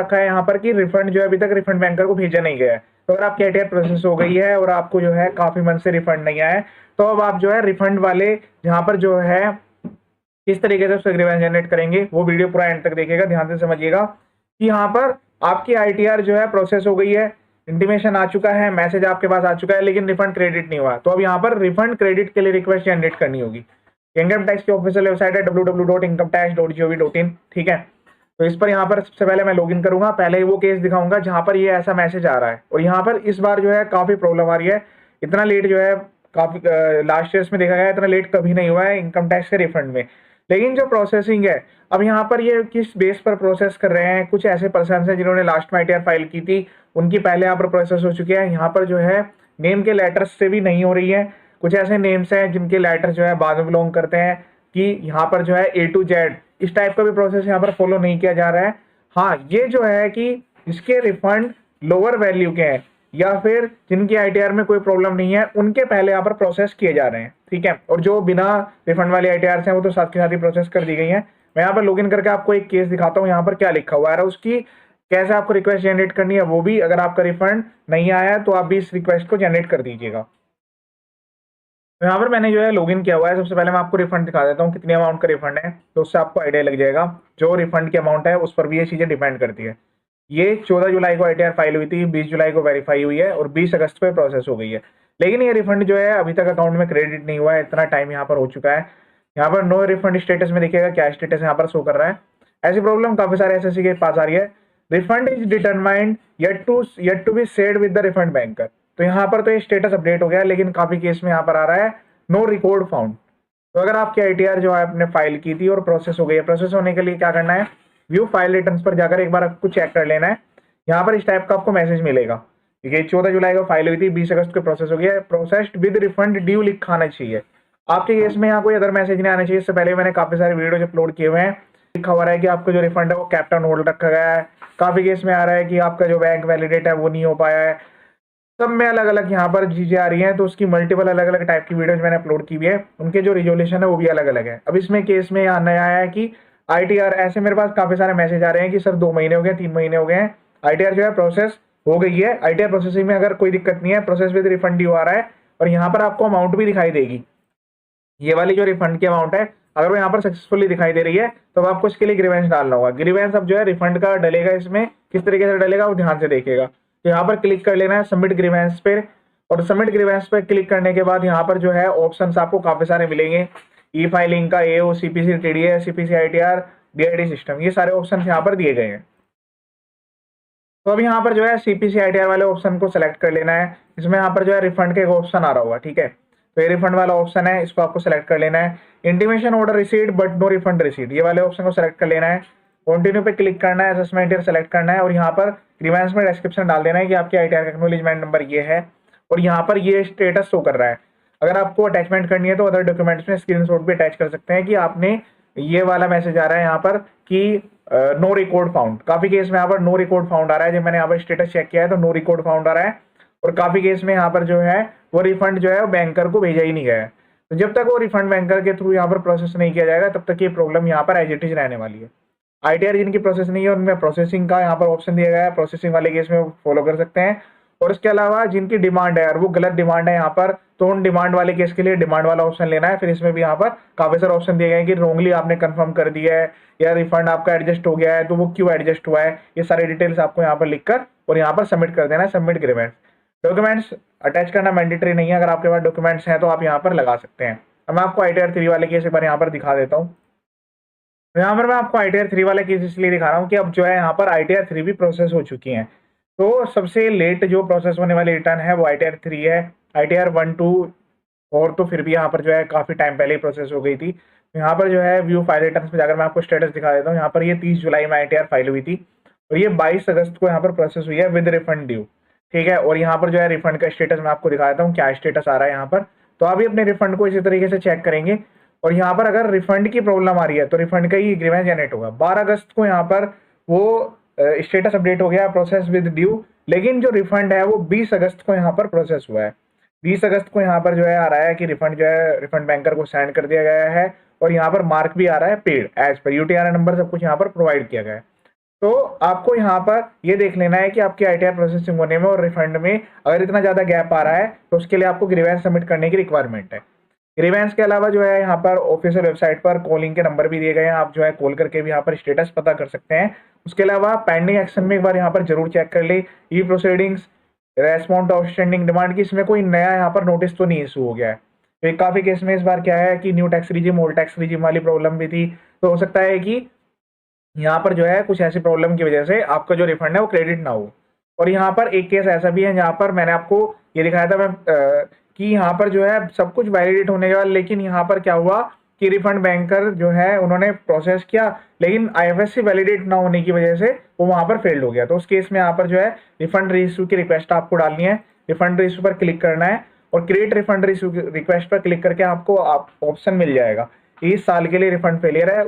रखा है यहाँ पर कि रिफंड जो है अभी तक रिफंड बैंकर को भेजा नहीं गया है। तो अगर आपकी आईटीआर प्रोसेस हो गई है और आपको जो है काफी मंथ से रिफंड नहीं आया है, तो अब आप जो है रिफंड वाले जहाँ पर जो है किस तरीके से उसका ग्रीवेंस जनरेट करेंगे, वो वीडियो पूरा एंड तक देखिएगा, ध्यान से समझिएगा कि यहाँ पर आपकी आईटीआर जो है प्रोसेस हो गई है, इंटीमेशन आ चुका है, मैसेज आपके पास आ चुका है, लेकिन रिफंड क्रेडिट नहीं हुआ। तो अब यहाँ पर रिफंड क्रेडिट के लिए रिक्वेस्ट जनरेट करनी होगी। इनकम टैक्स की ऑफिशियल वेबसाइट है www.incometax.gov.in, ठीक है। तो इस पर यहाँ पर सबसे पहले मैं लॉगिन करूंगा, पहले ही वो केस दिखाऊंगा जहां पर ये ऐसा मैसेज आ रहा है, और यहाँ पर इस बार जो है काफी प्रॉब्लम आ रही है। इतना लेट जो है काफी लास्ट ईयर्स में देखा गया इतना लेट कभी नहीं हुआ है इनकम टैक्स के रिफंड में। लेकिन जो प्रोसेसिंग है, अब यहाँ पर ये किस बेस पर प्रोसेस कर रहे हैं, कुछ ऐसे पर्सन हैं जिन्होंने लास्ट में आईटीआर फाइल की थी, उनकी पहले यहाँ पर प्रोसेस हो चुकी है। यहाँ पर जो है नेम के लेटर्स से भी नहीं हो रही है, कुछ ऐसे नेम्स हैं जिनके लेटर जो है बाद में बिलोंग करते हैं कि यहाँ पर जो है A to Z इस टाइप का भी प्रोसेस यहाँ पर फॉलो नहीं किया जा रहा है। हाँ, ये जो है कि इसके रिफंड लोअर वैल्यू के हैं या फिर जिनकी आईटीआर में कोई प्रॉब्लम नहीं है, उनके पहले यहाँ पर प्रोसेस किए जा रहे हैं, ठीक है। और जो बिना रिफंड वाली आईटीआर हैं वो तो साथ के साथ ही प्रोसेस कर दी गई हैं। मैं यहाँ पर लॉगिन करके आपको एक केस दिखाता हूँ, यहाँ पर क्या लिखा हुआ है, उसकी कैसे आपको रिक्वेस्ट जनरेट करनी है वो भी, अगर आपका रिफंड नहीं आया है तो आप भी इस रिक्वेस्ट को जनरेट कर दीजिएगा। तो यहाँ पर मैंने जो है लॉगिन किया हुआ है। सबसे पहले मैं आपको रिफंड दिखा देता हूँ कितनी अमाउंट का रिफंड है, तो उससे आपको आइडिया लग जाएगा। जो रिफंड की अमाउंट है उस पर भी ये चीजें डिपेंड करती है। ये 14 जुलाई को आईटीआर फाइल हुई थी, 20 जुलाई को वेरीफाई हुई है और 20 अगस्त को प्रोसेस हो गई है। लेकिन ये रिफंड जो है अभी तक अकाउंट में क्रेडिट नहीं हुआ है, इतना टाइम यहाँ पर हो चुका है। यहाँ पर नो रिफंड स्टेटस में देखिएगा क्या स्टेटस यहाँ पर शो कर रहा है। ऐसी प्रॉब्लम काफी सारे एसएससी के पास आ रही है। Refund is determined yet to be said with the refund banker. तो यहाँ पर तो ये स्टेटस अपडेट हो गया, लेकिन काफी केस में यहाँ पर आ रहा है नो रिकॉर्ड फाउंड। तो अगर आपकी आईटीआर जो है आपने फाइल की थी और प्रोसेस हो गई है, प्रोसेस होने के लिए क्या करना है, व्यू फाइल रिटर्न्स पर जाकर एक बार आपको चेक कर लेना है। यहाँ पर इस टाइप का आपको मैसेज मिलेगा, ठीक है। 14 जुलाई को फाइल हुई थी, 20 अगस्त को प्रोसेस हो गया है, प्रोसेस्ड विद रिफंड ड्यू लिखा आना चाहिए। आपके केस में यहाँ कोई अदर मैसेज नहीं आना चाहिए। इससे पहले मैंने काफी सारे वीडियो अपलोड किए हुए हैं, लिखा हुआ है कि आपका जो रिफंड है वो कैप्टन होल्ड रखा गया है। काफी केस में आ रहा है कि आपका जो बैंक वैलिडेट है वो नहीं हो पाया है। सब में अलग अलग यहाँ पर चीजें आ रही हैं, तो उसकी मल्टीपल अलग अलग टाइप की वीडियोज मैंने अपलोड की हुई है, उनके जो रिजोल्यूशन है वो भी अलग अलग है। अब इसमें केस में यहाँ नया आया है कि आईटीआर, ऐसे मेरे पास काफी सारे मैसेज आ रहे हैं कि सर 2 महीने हो गए, 3 महीने हो गए हैं, आईटीआर जो है प्रोसेस हो गई है, आईटीआर प्रोसेसिंग में अगर कोई दिक्कत नहीं है, प्रोसेस विद रिफंड ड्यू आ रहा है, और यहाँ पर आपको अमाउंट भी दिखाई देगी। ये वाली जो रिफंड की अमाउंट है अगर वो यहाँ पर सक्सेसफुली दिखाई दे रही है तो आपको इसके लिए ग्रीवेंस डालना होगा। ग्रीवेंस अब जो है रिफंड का डलेगा, इसमें किस तरीके से डलेगा वो ध्यान से देखिएगा। तो यहाँ पर क्लिक कर लेना है सबमिट ग्रीवेंस पे, और सबमिट ग्रीवेंस पे क्लिक करने के बाद यहाँ पर जो है ऑप्शन आपको काफी सारे मिलेंगे। ई फाइलिंग का, AO, CPC TDS, CPC ITR, DID system, ये सारे ऑप्शन यहाँ पर दिए गए हैं। तो अब यहाँ पर जो है सीपीसी आईटीआर वाले ऑप्शन को सिलेक्ट कर लेना है। इसमें यहाँ पर जो है रिफंड का एक ऑप्शन आ रहा होगा, ठीक है। तो ये रिफंड वाला ऑप्शन है, इसको आपको सिलेक्ट कर लेना है। Intimation order receipt but no refund receipt, ये वाले ऑप्शन को सिलेक्ट कर लेना है। कंटिन्यू पे क्लिक करना है, असेसमेंट ईयर सेलेक्ट करना है, और यहाँ पर ग्रीवेंस में डिस्क्रिप्शन डाल देना है कि आपके आईटीआर का एक्नॉलेजमेंट नंबर ये है, और यहाँ पर ये स्टेटस शो कर रहा है। अगर आपको अटैचमेंट करनी है तो अदर डॉक्यूमेंट्स में स्क्रीनशॉट भी अटैच कर सकते हैं कि आपने ये वाला मैसेज आ रहा है यहाँ पर कि नो रिकॉर्ड फाउंड। काफी केस में यहाँ पर नो रिकॉर्ड फाउंड आ रहा है, जब मैंने यहाँ पर स्टेटस चेक किया है तो नो रिकॉर्ड फाउंड आ रहा है, और काफी केस में यहाँ पर जो है वो रिफंड जो है वो बैंकर को भेजा ही नहीं गया है। तो जब तक वो रिफंड बैंकर के थ्रू यहाँ पर प्रोसेस नहीं किया जाएगा तब तक ये प्रॉब्लम यहाँ पर एज इट इज रहने वाली है। आईटीआर जिनकी प्रोसेस नहीं है उनमें प्रोसेसिंग का यहाँ पर ऑप्शन दिया गया है, प्रोसेसिंग वाले केस में फॉलो कर सकते हैं। और इसके अलावा जिनकी डिमांड है और वो गलत डिमांड है यहाँ पर, तो उन डिमांड वाले केस के लिए डिमांड वाला ऑप्शन लेना है। फिर इसमें भी यहाँ पर काफी सारे ऑप्शन दिए गए हैं कि रोंगली आपने कंफर्म कर दिया है या रिफंड आपका एडजस्ट हो गया है, तो वो क्यों एडजस्ट हुआ है, ये सारे डिटेल्स आपको यहाँ पर लिखकर और यहाँ पर सबमिट कर देना है, सबमिट ग्रीवेंस। डॉक्यूमेंट्स अटैच करना मैंडेटरी नहीं है, अगर आपके पास डॉक्यूमेंट्स हैं तो आप यहाँ पर लगा सकते हैं। अब मैं आपको आईटीआर 3 वाले केस एक बार यहाँ पर दिखा देता हूँ। तो यहाँ पर मैं आपको आईटीआर 3 वाले केस इसलिए दिखा रहा हूँ कि अब जो है यहाँ पर आईटीआर 3 भी प्रोसेस हो चुकी हैं। तो सबसे लेट जो प्रोसेस होने वाली रिटर्न है वो आईटीआर 3 है। आईटीआर 1, 2 और तो फिर भी यहाँ पर जो है काफी टाइम पहले ही प्रोसेस हो गई थी। यहाँ पर जो है व्यू फाइल रिटर्न्स पे जाकर मैं आपको स्टेटस दिखा देता हूँ। यहाँ पर ये 30 जुलाई में आईटीआर फाइल हुई थी और ये 22 अगस्त को यहाँ पर प्रोसेस हुई है विद रिफंड ड्यू, ठीक है। और यहाँ पर जो है रिफंड का स्टेटस मैं आपको दिखा देता हूँ, क्या स्टेटस आ रहा है यहाँ पर। तो अभी अपने रिफंड को इसी तरीके से चेक करेंगे, और यहाँ पर अगर रिफंड की प्रॉब्लम आ रही है तो रिफंड का ही ग्रीवेंस जनरेट होगा। 12 अगस्त को यहाँ पर वो स्टेटस अपडेट हो गया, प्रोसेस विद ड्यू, लेकिन जो रिफंड है वो 20 अगस्त को यहाँ पर प्रोसेस हुआ है। 20 अगस्त को यहाँ पर जो है आ रहा है कि रिफंड जो है रिफंड बैंकर को सेंड कर दिया गया है, और यहाँ पर मार्क भी आ रहा है पेड एज पर यूटीआर नंबर, सब कुछ यहाँ पर प्रोवाइड किया गया है। तो आपको यहाँ पर ये देख लेना है कि आपके ITR प्रोसेसिंग होने में और रिफंड में अगर इतना ज़्यादा गैप आ रहा है तो उसके लिए आपको ग्रीवेंस सबमिट करने की रिक्वायरमेंट है। ग्रीवेंस के अलावा जो है यहाँ पर ऑफिशियल वेबसाइट पर कॉलिंग के नंबर भी दिए गए हैं, आप जो है कॉल करके भी यहाँ पर स्टेटस पता कर सकते हैं। उसके अलावा पेंडिंग एक्शन में एक बार यहाँ पर जरूर चेक कर ले ई प्रोसीडिंग्स रेस्पॉन्ड आउटस्टैंडिंग डिमांड की, इसमें कोई नया यहाँ पर नोटिस तो नहीं इशू हो गया है। तो काफ़ी केस में इस बार क्या है कि new tax regime old tax regime वाली प्रॉब्लम भी थी, तो हो सकता है कि यहाँ पर जो है कुछ ऐसी प्रॉब्लम की वजह से आपका जो रिफंड है वो क्रेडिट ना हो। और यहाँ पर एक केस ऐसा भी है जहाँ पर मैंने आपको ये दिखाया था मैं कि यहाँ पर जो है सब कुछ वैलिडेट होने के बाद, लेकिन यहाँ पर क्या हुआ कि रिफंड बैंकर जो है उन्होंने प्रोसेस किया लेकिन IFSC वैलिडेट ना होने की वजह से वो वहाँ पर फेल्ड हो गया। तो उस केस में यहाँ पर जो है रिफंड रीइश्यू की रिक्वेस्ट आपको डालनी है, रिफंड रीइश्यू पर क्लिक करना है और क्रिएट रिफंड रीइश्यू रिक्वेस्ट पर क्लिक करके आपको ऑप्शन मिल जाएगा 30 साल के लिए रिफंड फेलियर है।